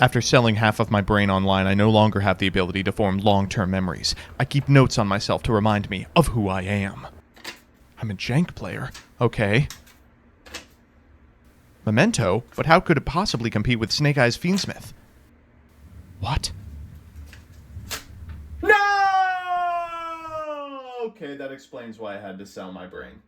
After selling half of my brain online, I no longer have the ability to form long-term memories. I keep notes on myself to remind me of who I am. I'm a jank player. Okay. Memento? But how could it possibly compete with Snake Eyes Fiendsmith? What? No! Okay, that explains why I had to sell my brain.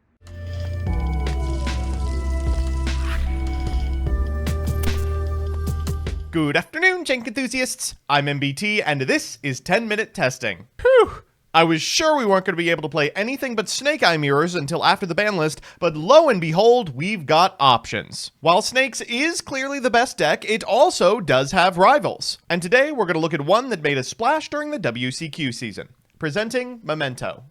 Good afternoon, jank enthusiasts. I'm MBT, and this is 10-minute testing. Whew! I was sure we weren't going to be able to play anything but Snake Eye mirrors until after the ban list, but lo and behold, we've got options. While Snakes is clearly the best deck, it also does have rivals. And today, we're going to look at one that made a splash during the WCQ season. Presenting Memento.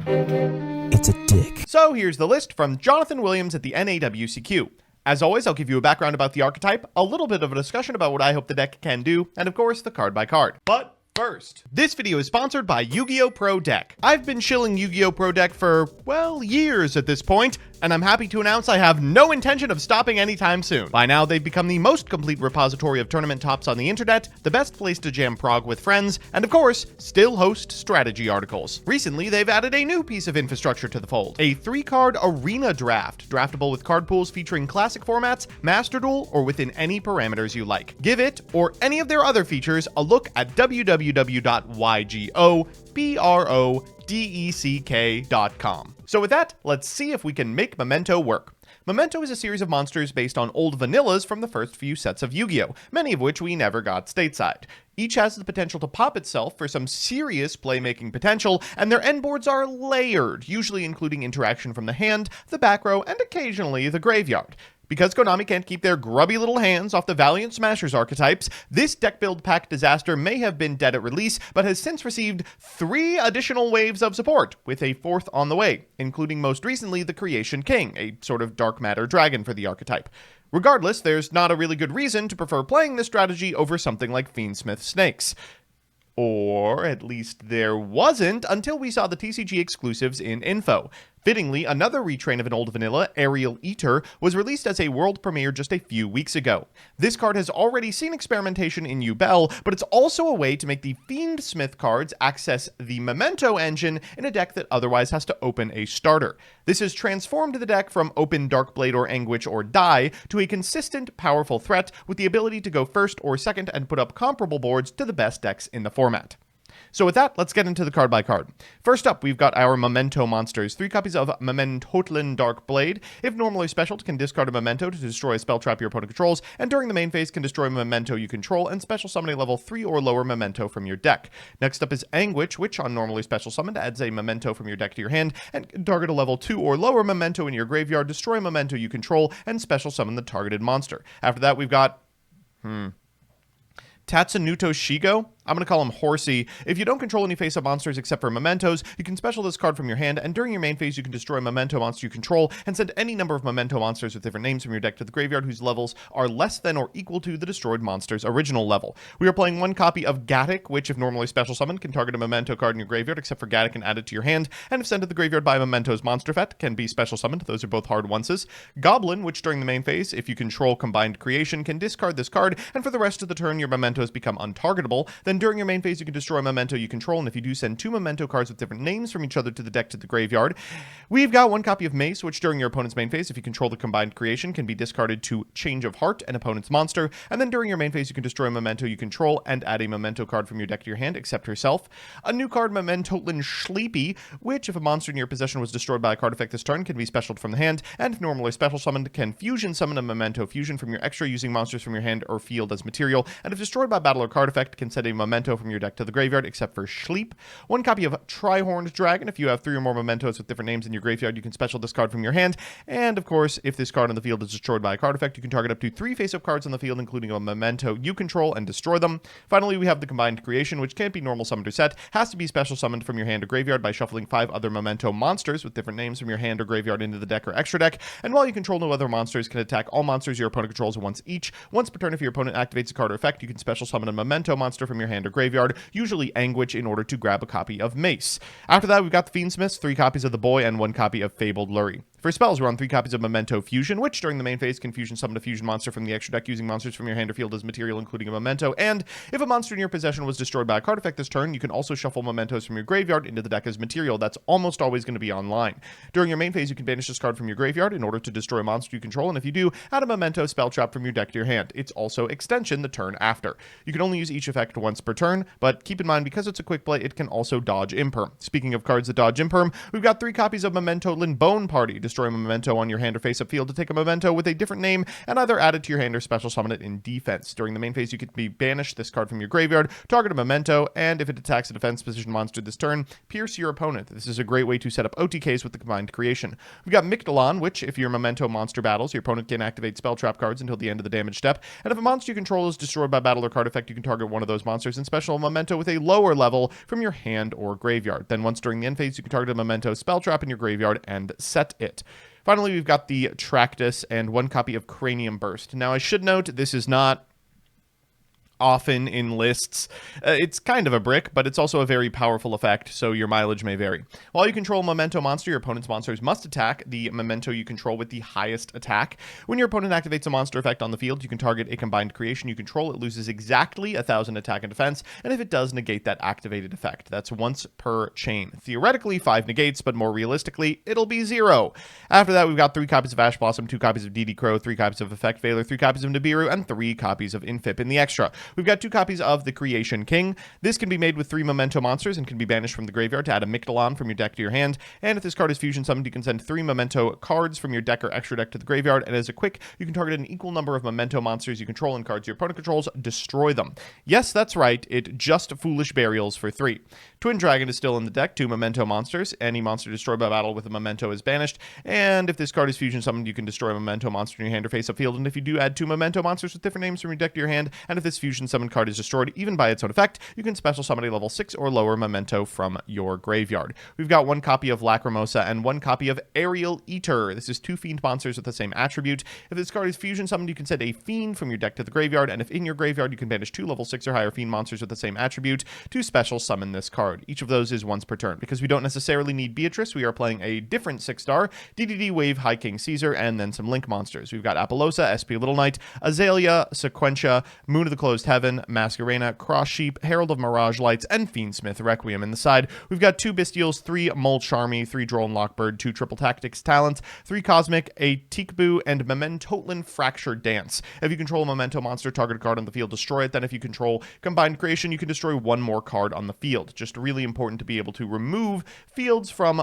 It's a dick. So here's the list from Jonathan Williams at the NAWCQ. As always, I'll give you a background about the archetype, a little bit of a discussion about what I hope the deck can do, and of course, the card by card. But first, this video is sponsored by Yu-Gi-Oh! Pro Deck. I've been shilling Yu-Gi-Oh! Pro Deck for, well, years at this point, and I'm happy to announce I have no intention of stopping anytime soon. By now, they've become the most complete repository of tournament tops on the internet, the best place to jam prog with friends, and of course, still host strategy articles. Recently, they've added a new piece of infrastructure to the fold, a 3-card arena draft, draftable with card pools featuring classic formats, Master Duel, or within any parameters you like. Give it, or any of their other features, a look at www.ygoprodeck.com. So with that, let's see if we can make Memento work. Memento is a series of monsters based on old vanillas from the first few sets of Yu-Gi-Oh!, many of which we never got stateside. Each has the potential to pop itself for some serious playmaking potential, and their end boards are layered, usually including interaction from the hand, the back row, and occasionally the graveyard. Because Konami can't keep their grubby little hands off the Valiant Smashers archetypes, this deck build pack disaster may have been dead at release, but has since received 3 additional waves of support, with a 4th on the way, including most recently the Creation King, a sort of dark matter dragon for the archetype. Regardless, there's not a really good reason to prefer playing this strategy over something like Fiendsmith Snakes. Or at least there wasn't until we saw the TCG exclusives in info. Fittingly, another retrain of an old vanilla, Aerial Eater, was released as a world premiere just a few weeks ago. This card has already seen experimentation in Yubel, but it's also a way to make the Fiendsmith cards access the Memento engine in a deck that otherwise has to open a starter. This has transformed the deck from open Darkblade or Anguish or Die to a consistent, powerful threat with the ability to go first or second and put up comparable boards to the best decks in the format. So with that, let's get into the card by card. First up, we've got our Memento monsters. 3 copies of Mementotlin Darkblade. If normally special, can discard a Memento to destroy a spell trap your opponent controls, and during the main phase can destroy a Memento you control and special summon a level 3 or lower Memento from your deck. Next up is Anguish, which on normally special summon adds a Memento from your deck to your hand, and can target a level 2 or lower Memento in your graveyard, destroy a Memento you control, and special summon the targeted monster. After that, we've got... Tatsunuto Shigo? I'm going to call him Horsey. If you don't control any face-up monsters except for Mementos, you can special this card from your hand, and during your main phase you can destroy a Memento monster you control, and send any number of Memento monsters with different names from your deck to the graveyard whose levels are less than or equal to the destroyed monster's original level. We are playing 1 copy of Gaddock, which if normally special summoned, can target a Memento card in your graveyard except for Gaddock and add it to your hand, and if sent to the graveyard by a Memento's monster effect, can be special summoned. Those are both hard onces. Goblin, which during the main phase, if you control Combined Creation, can discard this card, and for the rest of the turn your Mementos become untargetable. Then during your main phase you can destroy a Memento you control, and if you do, send 2 Memento cards with different names from each other to the deck to the graveyard. We've got 1 copy of Mace, which during your opponent's main phase, if you control the Combined Creation, can be discarded to Change of Heart, an opponent's monster, and then during your main phase you can destroy a Memento you control and add a Memento card from your deck to your hand, except herself. A new card, Mementotlin Sleepy, which if a monster in your possession was destroyed by a card effect this turn, can be specialed from the hand, and if normally special summoned, can fusion summon a Memento fusion from your extra using monsters from your hand or field as material, and if destroyed by battle or card effect, can send a Memento from your deck to the graveyard, except for Sleep. 1 copy of Trihorned Dragon. If you have 3 or more Mementos with different names in your graveyard, you can special this card from your hand. And of course, if this card on the field is destroyed by a card effect, you can target up to 3 face-up cards on the field, including a Memento you control, and destroy them. Finally, we have the Combined Creation, which can't be normal summoned or set, has to be special summoned from your hand or graveyard by shuffling 5 other Memento monsters with different names from your hand or graveyard into the deck or extra deck. And while you control no other monsters, can attack all monsters your opponent controls once each. Once per turn, if your opponent activates a card or effect, you can special summon a Memento monster from your hand or graveyard, usually Anguish, in order to grab a copy of Mace. After that, we've got the Fiendsmiths, 3 copies of the Boy and 1 copy of Fabled Lurie. For spells, we're on 3 copies of Memento Fusion, which during the main phase can fusion summon a fusion monster from the extra deck using monsters from your hand or field as material, including a Memento. And if a monster in your possession was destroyed by a card effect this turn, you can also shuffle Mementos from your graveyard into the deck as material. That's almost always going to be online. During your main phase, you can banish this card from your graveyard in order to destroy a monster you control, and if you do, add a Memento spell trap from your deck to your hand. It's also extension the turn after. You can only use each effect once per turn, but keep in mind, because it's a quick play, it can also dodge Imperm. Speaking of cards that dodge Imperm, we've got 3 copies of Memento Bone Party. Destroy a Memento on your hand or face-up field to take a Memento with a different name and either add it to your hand or special summon it in defense. During the main phase, you can banish this card from your graveyard, target a Memento, and if it attacks a defense position monster this turn, pierce your opponent. This is a great way to set up OTKs with the combined creation. We've got Mictolon, which, if your Memento monster battles, your opponent can activate spell trap cards until the end of the damage step, and if a monster you control is destroyed by battle or card effect, you can target one of those monsters and special Memento with a lower level from your hand or graveyard. Then once during the end phase, you can target a Memento spell trap in your graveyard and set it. Finally, we've got the Tractus and 1 copy of Cranium Burst. Now, I should note this is not often in lists. It's kind of a brick, but it's also a very powerful effect, so your mileage may vary. While you control a Memento monster, your opponent's monsters must attack the Memento you control with the highest attack. When your opponent activates a monster effect on the field, you can target a combined creation you control. It loses exactly 1,000 attack and defense, and if it does, negate that activated effect. That's once per chain. Theoretically, 5 negates, but more realistically, it'll be 0. After that, we've got 3 copies of Ash Blossom, 2 copies of DD Crow, 3 copies of Effect Veiler, 3 copies of Nibiru, and 3 copies of Infip in the extra. We've got 2 copies of the Creation King. This can be made with 3 Memento monsters and can be banished from the graveyard to add a Mictolon from your deck to your hand. And if this card is fusion summoned, you can send 3 Memento cards from your deck or extra deck to the graveyard. And as a quick, you can target an equal number of Memento monsters you control and cards your opponent controls, destroy them. Yes, that's right. It just Foolish Burials for 3. Twin Dragon is still in the deck, 2 Memento monsters. Any monster destroyed by battle with a Memento is banished. And if this card is fusion summoned, you can destroy a Memento monster in your hand or face-up field. And if you do, add 2 Memento monsters with different names from your deck to your hand. And if this fusion summoned card is destroyed even by its own effect, you can special summon a level 6 or lower Memento from your graveyard. We've got 1 copy of Lacrimosa and 1 copy of Aerial Eater. This is 2 Fiend monsters with the same attribute. If this card is fusion summoned, you can send a Fiend from your deck to the graveyard, and if in your graveyard, you can banish 2 level 6 or higher Fiend monsters with the same attribute to special summon this card. Each of those is once per turn. Because we don't necessarily need Beatrice, we are playing a different 6-star, DDD Wave High King Caesar, and then some Link monsters. We've got Apollosa, SP Little Knight, Azalea, Sequentia, Moon of the Closed Heaven, Masquerena, Cross Sheep, Herald of Mirage Lights, and Fiendsmith Requiem. In the side, we've got 2 Bestials, 3 Mole Charmy, 3 Droll and Lockbird, 2 Triple Tactics Talents, 3 Cosmic, a Teekboo, and Mementolan Fracture Dance. If you control a Memento monster, target a card on the field, destroy it. Then if you control Combined Creation, you can destroy 1 more card on the field. Just really important to be able to remove fields from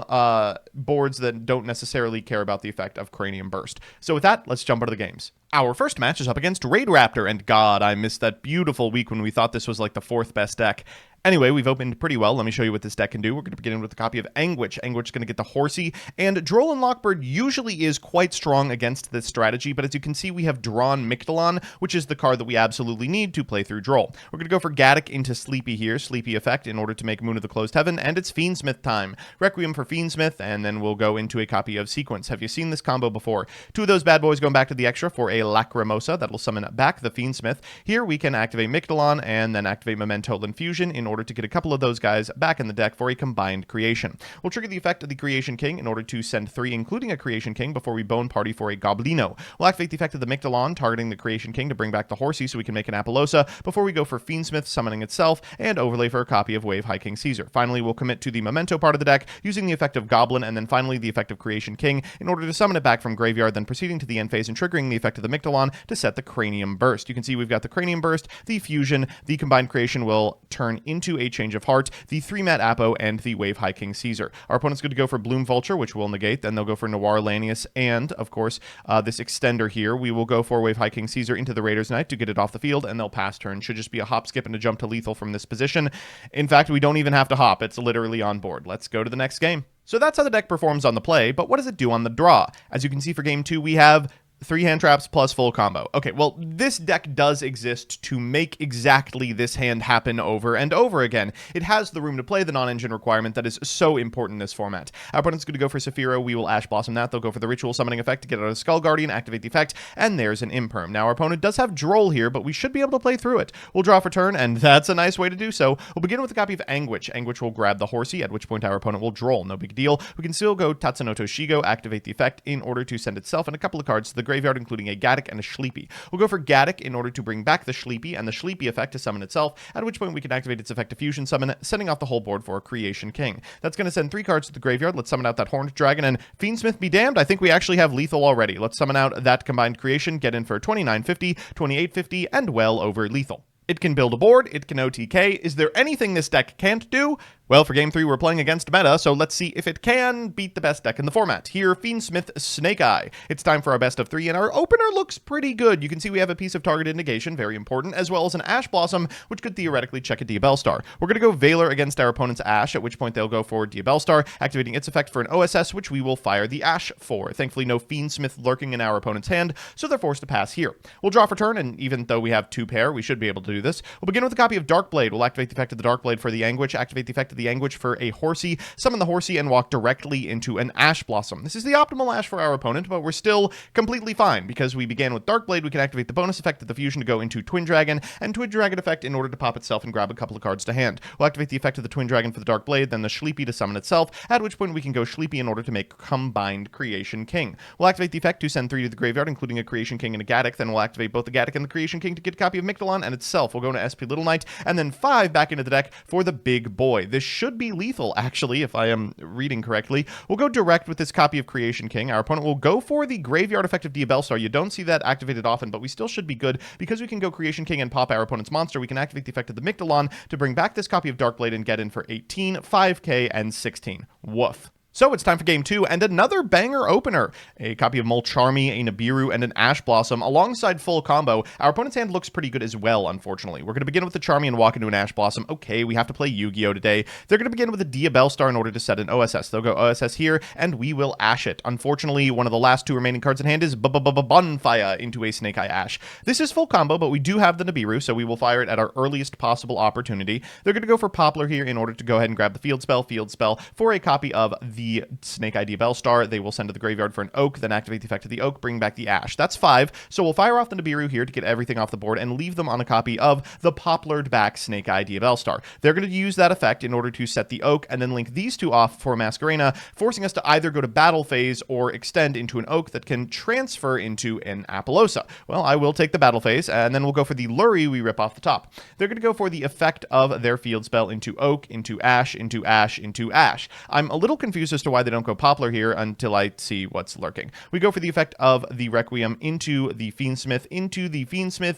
boards that don't necessarily care about the effect of Cranium Burst. So with that, let's jump into the games. Our first match is up against Raid Raptor, and God, I missed that beautiful week when we thought this was like the 4th best deck. Anyway, we've opened pretty well. Let me show you what this deck can do. We're going to begin with a copy of Anguish. Anguish is going to get the Horsey, and Droll and Lockbird usually is quite strong against this strategy, but as you can see, we have drawn Mictolon, which is the card that we absolutely need to play through Droll. We're going to go for Gaddock into Sleepy here, Sleepy effect, in order to make Moon of the Closed Heaven, and it's Fiendsmith time. Requiem for Fiendsmith, and then we'll go into a copy of Sequence. Have you seen this combo before? 2 of those bad boys going back to the extra for a Lacrimosa. That'll summon back the Fiendsmith. Here we can activate Mictolon, and then activate Mementolan Fusion in order to get a couple of those guys back in the deck for a combined creation. We'll trigger the effect of the Creation King in order to send 3, including a Creation King, before we Bone Party for a Goblino. We'll activate the effect of the Mictolon, targeting the Creation King to bring back the Horsey so we can make an Apollosa, before we go for Fiendsmith summoning itself, and overlay for a copy of Wave High King Caesar. Finally, we'll commit to the Memento part of the deck, using the effect of Goblin, and then finally the effect of Creation King in order to summon it back from graveyard, then proceeding to the end phase and triggering the effect of the Mictolon to set the Cranium Burst. You can see we've got the Cranium Burst, the Fusion, the combined creation will turn into a Change of Heart, the 3-mat Apo, and the Wave High King Caesar. Our opponent's going to go for Bloom Vulture, which will negate, then they'll go for Noir Lanius, and, of course, this extender here. We will go for Wave High King Caesar into the Raider's Knight to get it off the field, and they'll pass turn. Should just be a hop, skip, and a jump to lethal from this position. In fact, we don't even have to hop. It's literally on board. Let's go to the next game. So that's how the deck performs on the play, but what does it do on the draw? As you can see for game 2, we have 3 hand traps plus full combo. Okay, well, this deck does exist to make exactly this hand happen over and over again. It has the room to play the non-engine requirement that is so important in this format. Our opponent's going to go for Saphira. We will Ash Blossom that. They'll go for the Ritual Summoning effect to get out of Skull Guardian, activate the effect, and there's an Imperm. Now, our opponent does have Droll here, but we should be able to play through it. We'll draw for turn, and that's a nice way to do so. We'll begin with a copy of Anguish. Anguish will grab the Horsey, at which point our opponent will Droll. No big deal. We can still go Tatsunoto Shigo, activate the effect in order to send itself and a couple of cards to the graveyard, including a Gaddock and a Sleepy. We'll go for Gaddock in order to bring back the Sleepy and the Sleepy effect to summon itself, at which point we can activate its effect to fusion summon, sending off the whole board for Creation King. That's going to send 3 cards to the graveyard. Let's summon out that Horned Dragon, and Fiendsmith be damned, I think we actually have lethal already. Let's summon out that combined creation, get in for 2950, 2850, and well over lethal. It can build a board, it can OTK. Is there anything this deck can't do? Well, for Game 3, we're playing against meta, so let's see if it can beat the best deck in the format. Here, Fiendsmith Snake Eye. It's time for our best of 3, and our opener looks pretty good. You can see we have a piece of targeted negation, very important, as well as an Ash Blossom, which could theoretically check a Diabellstar. We're going to go Valor against our opponent's Ash, at which point they'll go for Diabellstar, activating its effect for an OSS, which we will fire the Ash for. Thankfully, no Fiendsmith lurking in our opponent's hand, so they're forced to pass here. We'll draw for turn, and even though we have 2 pair, we should be able to do this. We'll begin with a copy of Darkblade. We'll activate the effect of the Darkblade for the Anguish, activate the effect of the Anguish for a Horsey, summon the Horsey, and walk directly into an Ash Blossom. This is the optimal Ash for our opponent, but we're still completely fine. Because we began with Darkblade, we can activate the bonus effect of the fusion to go into Twin Dragon, and Twin Dragon effect in order to pop itself and grab a couple of cards to hand. We'll activate the effect of the Twin Dragon for the Darkblade, then the Sleepy to summon itself, at which point we can go Sleepy in order to make combined Creation King. We'll activate the effect to send 3 to the graveyard, including a Creation King and a Gaddock, then we'll activate both the Gaddock and the Creation King to get a copy of Mictolon and itself. We'll go into SP Little Knight, and then 5 back into the deck for the big boy. This should be lethal, actually, if I am reading correctly. We'll go direct with this copy of Creation King. Our opponent will go for the graveyard effect of Diabellstar. You don't see that activated often, but we still should be good because we can go Creation King and pop our opponent's monster. We can activate the effect of the Mictolon to bring back this copy of Darkblade and get in for 18, 5k, and 16. Woof. So it's time for Game 2, and another banger opener. A copy of Mulcharmy, a Nibiru, and an Ash Blossom alongside full combo. Our opponent's hand looks pretty good as well, unfortunately. We're going to begin with the Charmy and walk into an Ash Blossom. Okay, we have to play Yu-Gi-Oh! Today. They're going to begin with a Diabellstar in order to set an OSS. They'll go OSS here, and we will Ash it. Unfortunately, one of the last 2 remaining cards in hand is Bonfire into a Snake Eye Ash. This is full combo, but we do have the Nibiru, so we will fire it at our earliest possible opportunity. They're going to go for Poplar here in order to go ahead and grab the field spell for a copy of the Snake Eye Diabellstar. They will send to the graveyard for an Oak, then activate the effect of the Oak, bring back the Ash. That's 5, so we'll fire off the Nibiru here to get everything off the board and leave them on a copy of the Poplared back Snake Eye Diabellstar. They're going to use that effect in order to set the Oak and then link these 2 off for Masquerena, forcing us to either go to battle phase or extend into an Oak that can transfer into an Apollosa. Well, I will take the battle phase, and then we'll go for the Lurie we rip off the top. They're going to go for the effect of their field spell into Oak, into Ash, into Ash, into Ash. I'm a little confused as to why they don't go Poplar here until I see what's lurking. We go for the effect of the Requiem into the Fiendsmith,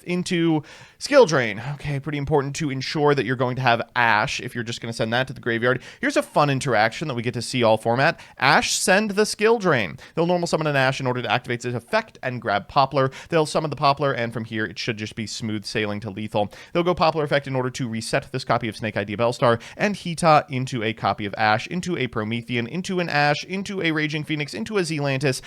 into Skill Drain. Okay, pretty important to ensure that you're going to have Ash if you're just going to send that to the graveyard. Here's a fun interaction that we get to see all format. Ash, send the Skill Drain. They'll normal summon an Ash in order to activate its effect and grab Poplar. They'll summon the Poplar, and from here it should just be smooth sailing to lethal. They'll go Poplar effect in order to reset this copy of Snake Eye Diabellstar and Hita into a copy of Ash, into a Promethean, into an Ash, into a Raging Phoenix, into a Zealantis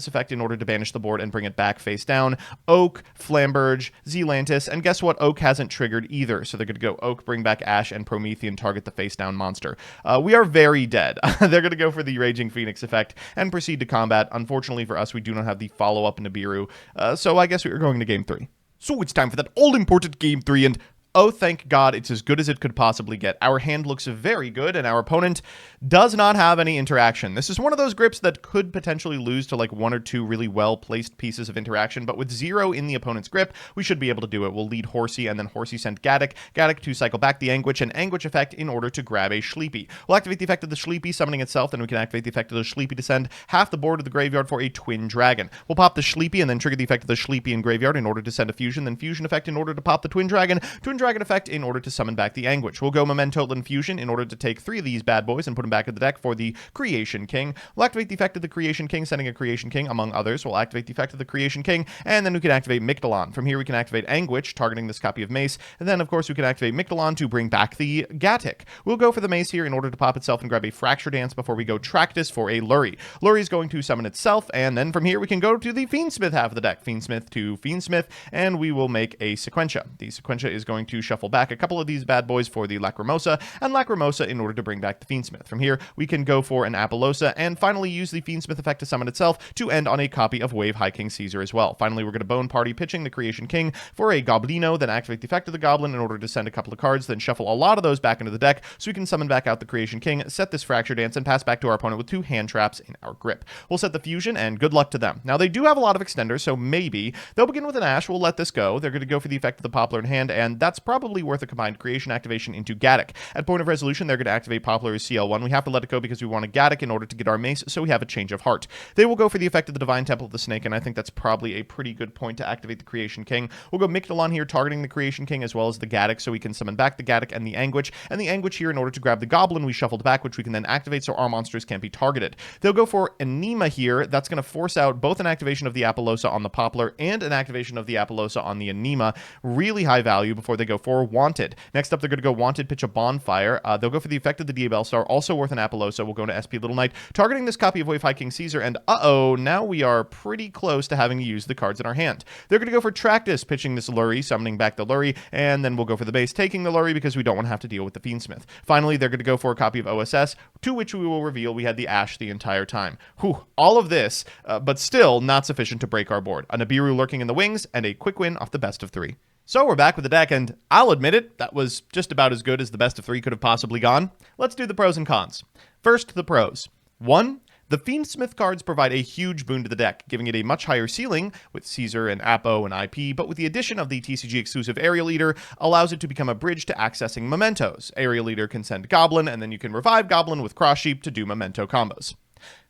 effect in order to banish the board and bring it back face down. Oak, Flamberge, Zealantis, and guess what? Oak hasn't triggered either, so they're going to go Oak, bring back Ash, and Promethean, target the face down monster. We are very dead. They're going to go for the Raging Phoenix effect and proceed to combat. Unfortunately for us, we do not have the follow-up Nibiru, so I guess we are going to Game 3. So it's time for that all-important Game 3, and oh, thank God, it's as good as it could possibly get. Our hand looks very good, and our opponent does not have any interaction. This is one of those grips that could potentially lose to like 1 or 2 really well-placed pieces of interaction, but with 0 in the opponent's grip, we should be able to do it. We'll lead Horsey, and then Horsey send Gaddock to cycle back the Anguish, and Anguish effect in order to grab a Sleepy. We'll activate the effect of the Sleepy, summoning itself, then we can activate the effect of the Sleepy to send half the board to the graveyard for a Twin Dragon. We'll pop the Sleepy, and then trigger the effect of the Sleepy in graveyard in order to send a Fusion, then Fusion effect in order to pop the Twin Dragon Dragon effect in order to summon back the Anguish. We'll go Memento Infusion in order to take 3 of these bad boys and put them back in the deck for the Creation King. We'll activate the effect of the Creation King, sending a Creation King, among others. We'll activate the effect of the Creation King, and then we can activate Mictolon. From here, we can activate Anguish, targeting this copy of Mace, and then, of course, we can activate Mictolon to bring back the Gatic. We'll go for the Mace here in order to pop itself and grab a Fracture Dance before we go Tractus for a Lurry. Lurry is going to summon itself, and then from here, we can go to the Fiendsmith half of the deck. Fiendsmith to Fiendsmith, and we will make a Sequentia. The Sequentia is going to shuffle back a couple of these bad boys for the Lacrimosa, and Lacrimosa in order to bring back the Fiendsmith. From here, we can go for an Apollosa, and finally use the Fiendsmith effect to summon itself to end on a copy of Wave High King Caesar as well. Finally, we're going to Bone Party, pitching the Creation King for a Goblino, then activate the effect of the Goblin in order to send a couple of cards, then shuffle a lot of those back into the deck so we can summon back out the Creation King, set this Fracture Dance, and pass back to our opponent with 2 hand traps in our grip. We'll set the Fusion, and good luck to them. Now, they do have a lot of extenders, so maybe they'll begin with an Ash. We'll let this go. They're going to go for the effect of the Poplar in hand, and that's probably worth a combined Creation activation into Gatic. At point of resolution, they're going to activate Poplar as CL1. We have to let it go because we want a Gatic in order to get our Mace, so we have a change of heart. They will go for the effect of the Divine Temple of the Snake, and I think that's probably a pretty good point to activate the Creation King. We'll go Mictolon here, targeting the Creation King as well as the Gatic, so we can summon back the Gatic and the Anguish here in order to grab the Goblin we shuffled back, which we can then activate so our monsters can't be targeted. They'll go for Anima here. That's going to force out both an activation of the Apollosa on the Poplar and an activation of the Apollosa on the Anima. Really high value before they go for Wanted. Next up, they're going to go Wanted, pitch a Bonfire. They'll go for the effect of the Diabell Star, also worth an Apollosa. We'll go to SP Little Knight, targeting this copy of Wave High King Caesar, and now we are pretty close to having to use the cards in our hand. They're going to go for Tractus, pitching this Lurry, summoning back the Lurry, and then we'll go for the base, taking the Lurry because we don't want to have to deal with the Fiendsmith. Finally, they're going to go for a copy of OSS, to which we will reveal we had the Ash the entire time. Whew, all of this, but still not sufficient to break our board. A Nibiru lurking in the wings, and a quick win off the best of 3. So we're back with the deck, and I'll admit it, that was just about as good as the best of 3 could have possibly gone. Let's do the pros and cons. First, the pros. 1. The Fiendsmith cards provide a huge boon to the deck, giving it a much higher ceiling with Caesar and Apo and IP, but with the addition of the TCG exclusive Aerial Eater, allows it to become a bridge to accessing Mementos. Aerial Eater can send Goblin, and then you can revive Goblin with Cross Sheep to do Memento combos.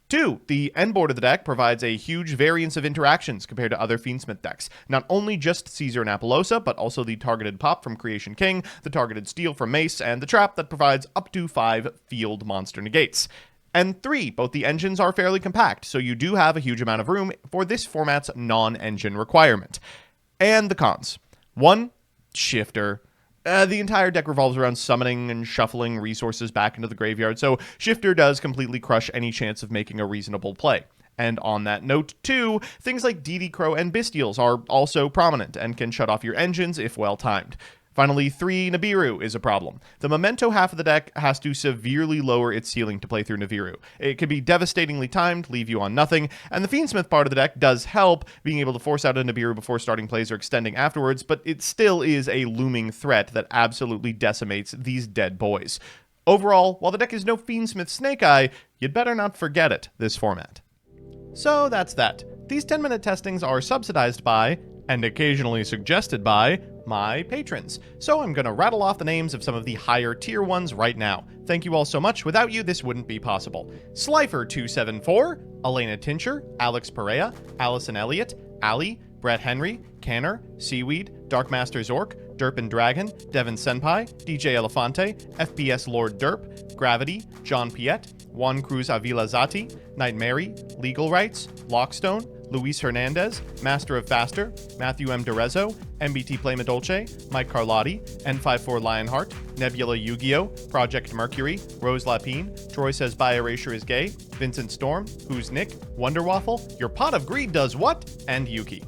2. The end board of the deck provides a huge variance of interactions compared to other Fiendsmith decks. Not only just Caesar and Apollosa, but also the targeted pop from Creation King, the targeted steal from Mace, and the trap that provides up to 5 field monster negates. And 3, both the engines are fairly compact, so you do have a huge amount of room for this format's non-engine requirement. And the cons. 1. Shifter. The entire deck revolves around summoning and shuffling resources back into the graveyard, so Shifter does completely crush any chance of making a reasonable play. And on that note, 2, things like DD Crow and Bestials are also prominent and can shut off your engines if well timed. Finally, 3, Nibiru is a problem. The Memento half of the deck has to severely lower its ceiling to play through Nibiru. It can be devastatingly timed, leave you on nothing, and the Fiendsmith part of the deck does help, being able to force out a Nibiru before starting plays or extending afterwards, but it still is a looming threat that absolutely decimates these dead boys. Overall, while the deck is no Fiendsmith Snake Eye, you'd better not forget it this format. So that's that. These 10-minute testings are subsidized by, and occasionally suggested by, my patrons. So I'm going to rattle off the names of some of the higher tier ones right now. Thank you all so much. Without you, this wouldn't be possible. Slifer274, Elena Tincher, Alex Perea, Allison Elliott, Ali, Brett Henry, Canner, Seaweed, Darkmaster Zork, Derpin Dragon, Devin Senpai, DJ Elefante, FPS Lord Derp, Gravity, John Piet, Juan Cruz Avila Zati, Night Mary, Legal Rights, Lockstone, Luis Hernandez, Master of Faster, Matthew M. Derezzo, MBT Play Medolce, Mike Carlotti, N54 Lionheart, Nebula Yu-Gi-Oh!, Project Mercury, Rose Lapine, Troy Says By Erasure is Gay, Vincent Storm, Who's Nick, Wonder Waffle, Your Pot of Greed Does What, and Yuki.